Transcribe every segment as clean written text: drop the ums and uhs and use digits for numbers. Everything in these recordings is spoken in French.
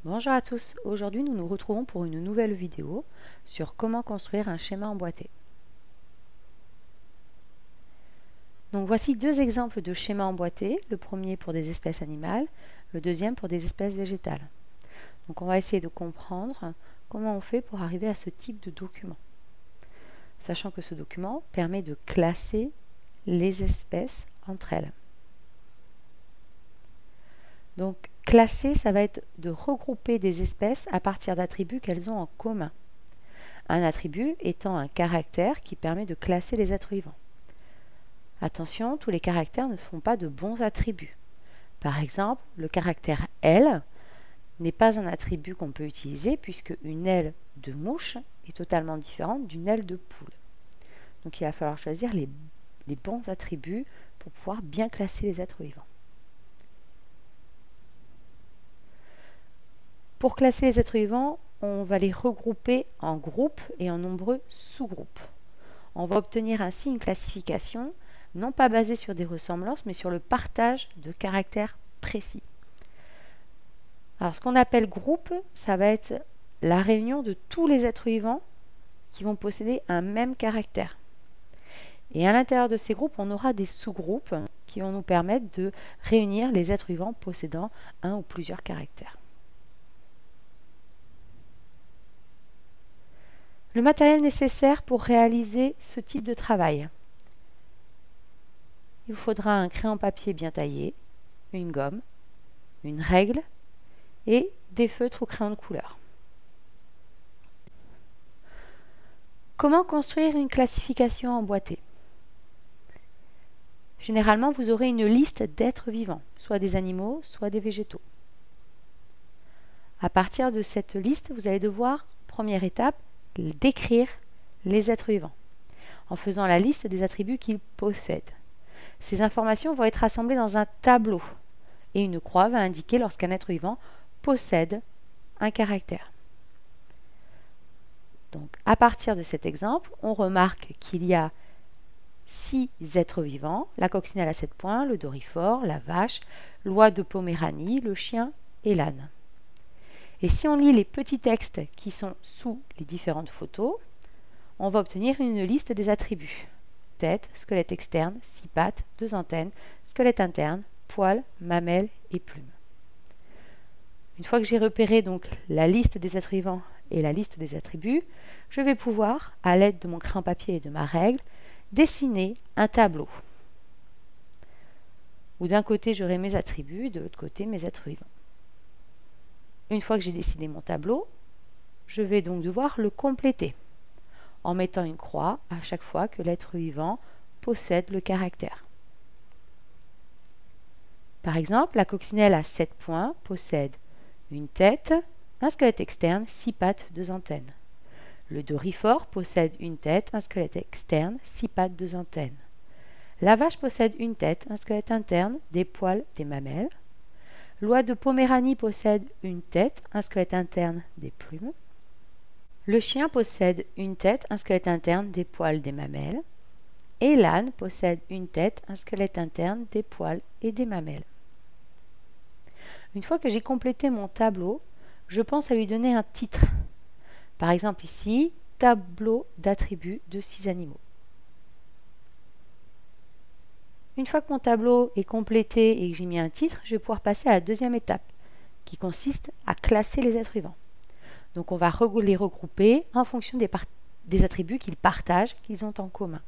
Bonjour à tous, aujourd'hui nous nous retrouvons pour une nouvelle vidéo sur comment construire un schéma emboîté. Donc voici deux exemples de schémas emboîtés, le premier pour des espèces animales, le deuxième pour des espèces végétales. Donc on va essayer de comprendre comment on fait pour arriver à ce type de document, sachant que ce document permet de classer les espèces entre elles. Donc classer, ça va être de regrouper des espèces à partir d'attributs qu'elles ont en commun. Un attribut étant un caractère qui permet de classer les êtres vivants. Attention, tous les caractères ne font pas de bons attributs. Par exemple, le caractère L n'est pas un attribut qu'on peut utiliser puisque une aile de mouche est totalement différente d'une aile de poule. Donc il va falloir choisir les bons attributs pour pouvoir bien classer les êtres vivants. Pour classer les êtres vivants, on va les regrouper en groupes et en nombreux sous-groupes. On va obtenir ainsi une classification non pas basée sur des ressemblances, mais sur le partage de caractères précis. Alors ce qu'on appelle groupe, ça va être la réunion de tous les êtres vivants qui vont posséder un même caractère. Et à l'intérieur de ces groupes, on aura des sous-groupes qui vont nous permettre de réunir les êtres vivants possédant un ou plusieurs caractères. Le matériel nécessaire pour réaliser ce type de travail. Il vous faudra un crayon papier bien taillé, une gomme, une règle et des feutres ou crayons de couleur. Comment construire une classification emboîtée? Généralement, vous aurez une liste d'êtres vivants, soit des animaux, soit des végétaux. À partir de cette liste, vous allez devoir, première étape, décrire les êtres vivants en faisant la liste des attributs qu'ils possèdent. Ces informations vont être rassemblées dans un tableau et une croix va indiquer lorsqu'un être vivant possède un caractère. Donc, à partir de cet exemple, on remarque qu'il y a 6 êtres vivants, la coccinelle à 7 points, le doryphore, la vache, l'oie de Poméranie, le chien et l'âne. Et si on lit les petits textes qui sont sous les différentes photos, on va obtenir une liste des attributs. Tête, squelette externe, 6 pattes, 2 antennes, squelette interne, poils, mamelles et plumes. Une fois que j'ai repéré donc la liste des êtres vivants et la liste des attributs, je vais pouvoir, à l'aide de mon crayon papier et de ma règle, dessiner un tableau. Où d'un côté j'aurai mes attributs, de l'autre côté mes êtres vivants. Une fois que j'ai dessiné mon tableau, je vais donc devoir le compléter en mettant une croix à chaque fois que l'être vivant possède le caractère. Par exemple, la coccinelle à 7 points possède une tête, un squelette externe, 6 pattes, 2 antennes. Le doryphore possède une tête, un squelette externe, 6 pattes, 2 antennes. La vache possède une tête, un squelette interne, des poils, des mamelles. L'oie de Poméranie possède une tête, un squelette interne, des plumes. Le chien possède une tête, un squelette interne, des poils, des mamelles. Et l'âne possède une tête, un squelette interne, des poils et des mamelles. Une fois que j'ai complété mon tableau, je pense à lui donner un titre. Par exemple ici, tableau d'attributs de 6 animaux. Une fois que mon tableau est complété et que j'ai mis un titre, je vais pouvoir passer à la deuxième étape, qui consiste à classer les êtres vivants. Donc on va les regrouper en fonction des attributs qu'ils partagent, qu'ils ont en commun.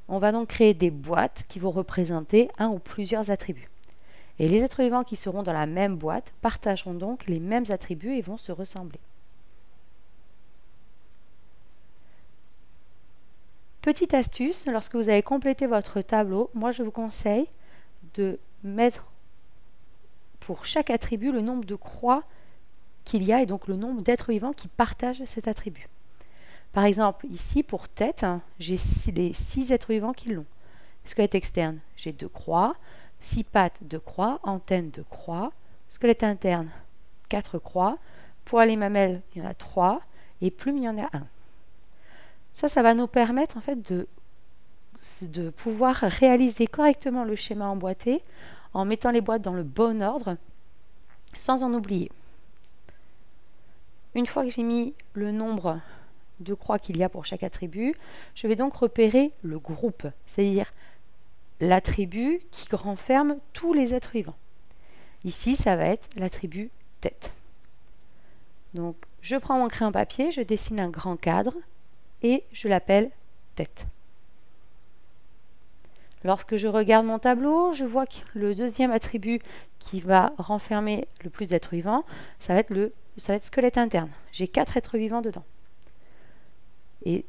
On va donc créer des boîtes qui vont représenter un ou plusieurs attributs. Et les êtres vivants qui seront dans la même boîte partageront donc les mêmes attributs et vont se ressembler. Petite astuce, lorsque vous avez complété votre tableau, moi je vous conseille de mettre pour chaque attribut le nombre de croix qu'il y a et donc le nombre d'êtres vivants qui partagent cet attribut. Par exemple, ici pour tête, j'ai les 6 êtres vivants qui l'ont. Squelette externe, j'ai 2 croix, 6 pattes, 2 croix, antenne, 2 croix, squelette interne, 4 croix, poils et mamelles, il y en a 3, et plumes, il y en a 1. Ça va nous permettre en fait de pouvoir réaliser correctement le schéma emboîté en mettant les boîtes dans le bon ordre sans en oublier. Une fois que j'ai mis le nombre de croix qu'il y a pour chaque attribut, je vais donc repérer le groupe, c'est-à-dire l'attribut qui renferme tous les êtres vivants. Ici, ça va être l'attribut tête. Donc, je prends mon crayon papier, je dessine un grand cadre et je l'appelle tête. Lorsque je regarde mon tableau, je vois que le deuxième attribut qui va renfermer le plus d'êtres vivants, ça va être squelette interne. J'ai 4 êtres vivants dedans. Et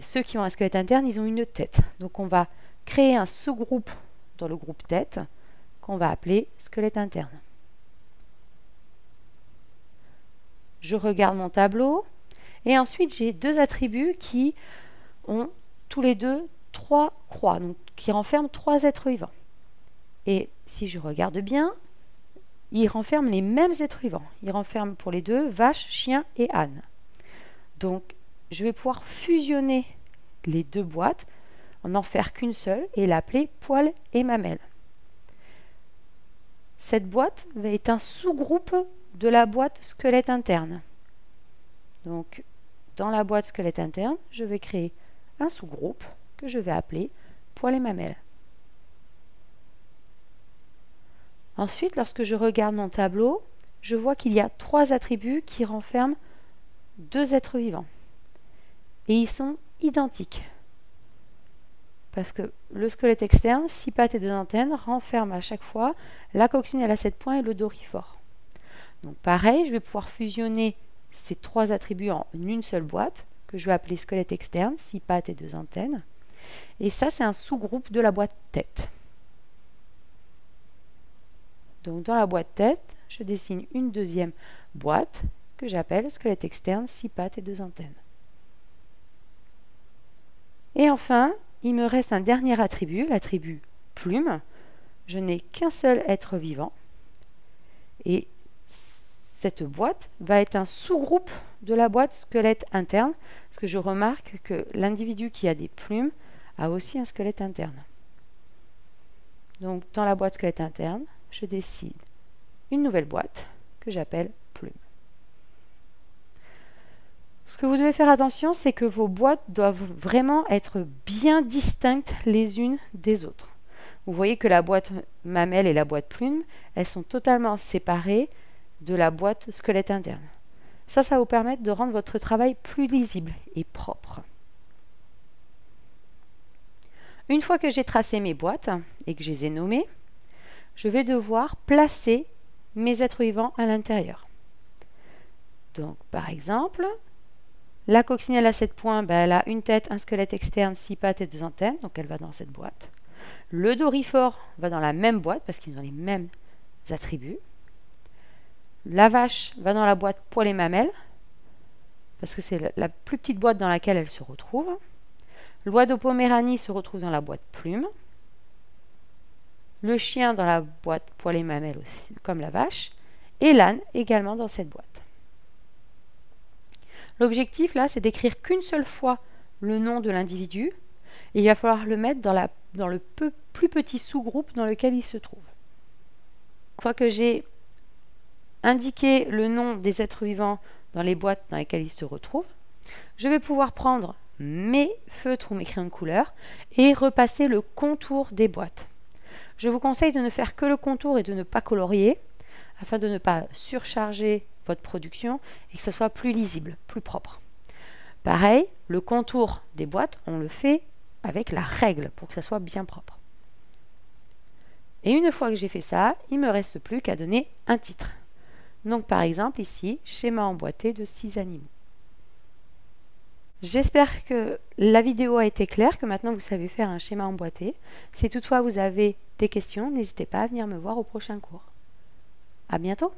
ceux qui ont un squelette interne, ils ont une tête. Donc on va créer un sous-groupe dans le groupe tête qu'on va appeler squelette interne. Je regarde mon tableau et ensuite j'ai deux attributs qui ont tous les deux 3 croix, donc qui renferment 3 êtres vivants. Et si je regarde bien, ils renferment les mêmes êtres vivants. Ils renferment pour les deux vache, chien et âne. Donc je vais pouvoir fusionner les deux boîtes, en faire qu'une seule et l'appeler poil et mamelle. Cette boîte est un sous-groupe de la boîte squelette interne. Donc dans la boîte squelette interne, je vais créer un sous-groupe que je vais appeler poil et mamelle. Ensuite, lorsque je regarde mon tableau, je vois qu'il y a 3 attributs qui renferment 2 êtres vivants. Et ils sont identiques. Parce que le squelette externe, 6 pattes et 2 antennes, renferme à chaque fois la coccinelle à 7 points et le dorifort. Donc pareil, je vais pouvoir fusionner ces 3 attributs en une seule boîte, que je vais appeler squelette externe, 6 pattes et 2 antennes. Et ça, c'est un sous-groupe de la boîte tête. Donc dans la boîte tête, je dessine une deuxième boîte que j'appelle squelette externe, 6 pattes et 2 antennes. Et enfin, il me reste un dernier attribut, l'attribut plume. Je n'ai qu'un seul être vivant. Et cette boîte va être un sous-groupe de la boîte squelette interne, parce que je remarque que l'individu qui a des plumes a aussi un squelette interne. Donc dans la boîte squelette interne, je dessine une nouvelle boîte que j'appelle plume. Ce que vous devez faire attention, c'est que vos boîtes doivent vraiment être bien distinctes les unes des autres. Vous voyez que la boîte mamelle et la boîte plume, elles sont totalement séparées de la boîte squelette interne. Ça va vous permettre de rendre votre travail plus lisible et propre. Une fois que j'ai tracé mes boîtes et que je les ai nommées, je vais devoir placer mes êtres vivants à l'intérieur. Donc, par exemple, la coccinelle à 7 points, elle a une tête, un squelette externe, 6 pattes et 2 antennes, donc elle va dans cette boîte. Le dorifort va dans la même boîte parce qu'ils ont les mêmes attributs. La vache va dans la boîte poil et mamelle, parce que c'est la plus petite boîte dans laquelle elle se retrouve. L'oiseau Poméranie se retrouve dans la boîte plume. Le chien dans la boîte poil et mamelle aussi, comme la vache. Et l'âne également dans cette boîte. L'objectif là, c'est d'écrire qu'une seule fois le nom de l'individu. Et il va falloir le mettre dans le plus petit sous-groupe dans lequel il se trouve. Une fois que j'ai indiqué le nom des êtres vivants dans les boîtes dans lesquelles ils se retrouvent, je vais pouvoir prendre mes feutres ou mes crayons de couleur et repasser le contour des boîtes. Je vous conseille de ne faire que le contour et de ne pas colorier, afin de ne pas surcharger votre production et que ce soit plus lisible, plus propre. Pareil, le contour des boîtes, on le fait avec la règle pour que ça soit bien propre. Et une fois que j'ai fait ça, il ne me reste plus qu'à donner un titre. Donc par exemple ici, schéma emboîté de 6 animaux. J'espère que la vidéo a été claire, que maintenant vous savez faire un schéma emboîté. Si toutefois vous avez des questions, n'hésitez pas à venir me voir au prochain cours. À bientôt!